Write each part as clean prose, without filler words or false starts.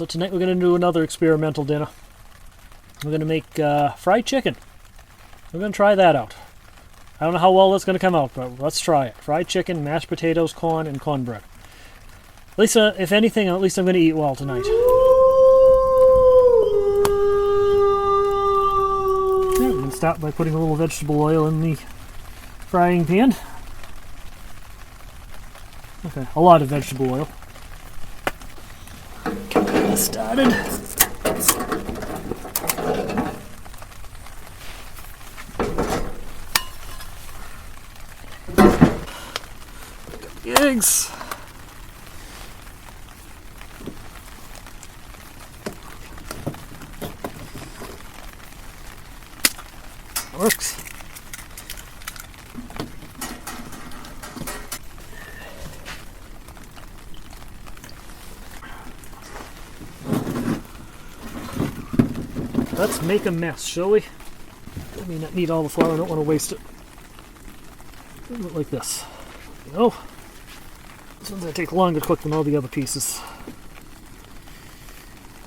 So tonight we're going to do another experimental dinner. We're going to make fried chicken. We're going to try that out. I don't know how well that's going to come out, but let's try it. Fried chicken, mashed potatoes, corn, and cornbread. At least, if anything, at least I'm going to eat well tonight. Yeah, we're going to start by putting a little vegetable oil in the frying pan. Okay, a lot of vegetable oil. Get this started. Got the eggs. Works. Let's make a mess, shall we? I mean, I need all the flour, I don't want to waste it. Look like this. There we go. This one's going to take longer to cook than all the other pieces.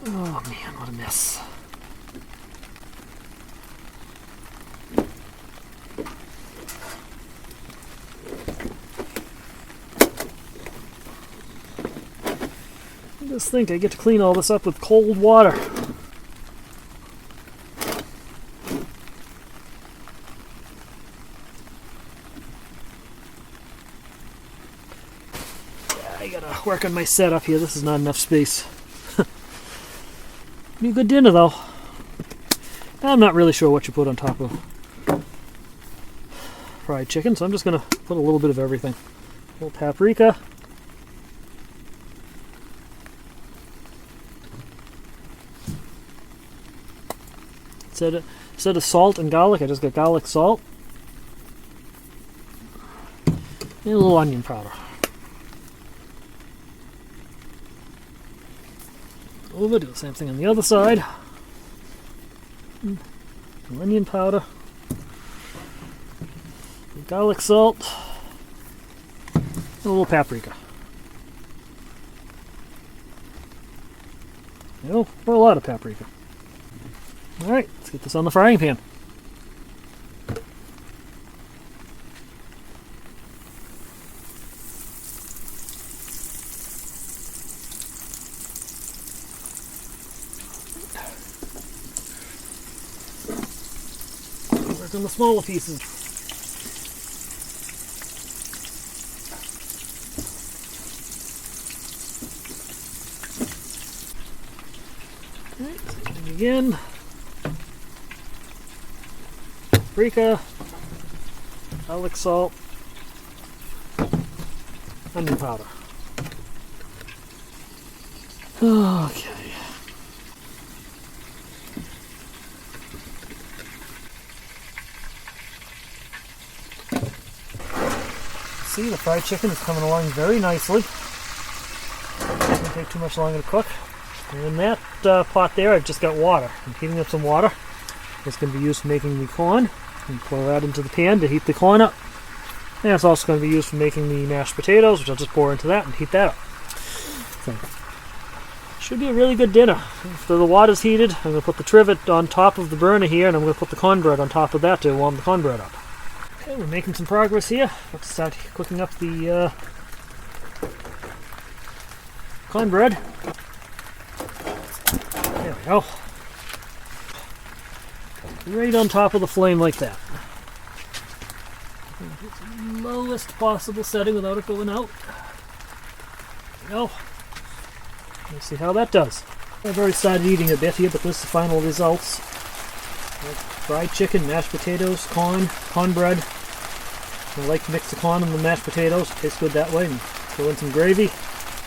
Oh man, what a mess. I just think I get to clean all this up with cold water. I gotta work on my setup here. This is not enough space. Be a good dinner though. I'm not really sure what you put on top of fried chicken, so I'm just gonna put a little bit of everything. A little paprika. Instead of salt and garlic, I just got garlic salt. And a little onion powder. Over, do the same thing on the other side. Onion powder. Garlic salt. And a little paprika. You know, a lot of paprika. Alright, let's get this on the frying pan. Work on the smaller pieces. Alright, again. Paprika, garlic salt, onion powder. Okay. See, the fried chicken is coming along very nicely. Doesn't take too much longer to cook. And in that pot there, I've just got water. I'm heating up some water. It's going to be used for making the corn. And pour that into the pan to heat the corn up. And it's also going to be used for making the mashed potatoes, which I'll just pour into that and heat that up. So, should be a really good dinner. After the water's heated, I'm going to put the trivet on top of the burner here, and I'm going to put the cornbread on top of that to warm the cornbread up. Okay, we're making some progress here. Let's start cooking up the cornbread. There we go. Right on top of the flame like that. Lowest possible setting without it going out. There we go. Let's see how that does. I've already started eating a bit here, but this is the final results. Fried chicken, mashed potatoes, cornbread. I like to mix the corn and the mashed potatoes. It tastes good that way. And throw in some gravy.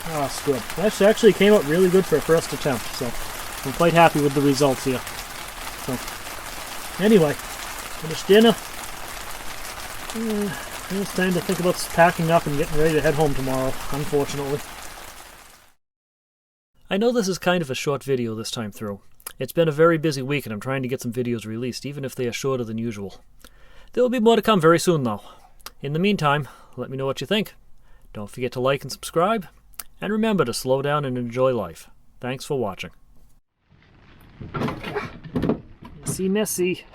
Oh, it's good. That actually came out really good for a first attempt. So I'm quite happy with the results here. So anyway, finished dinner. It's time to think about packing up and getting ready to head home tomorrow, unfortunately. I know this is kind of a short video this time through. It's been a very busy week and I'm trying to get some videos released, even if they are shorter than usual. There will be more to come very soon though. In the meantime, let me know what you think. Don't forget to like and subscribe, and remember to slow down and enjoy life. Thanks for watching. Messy, messy.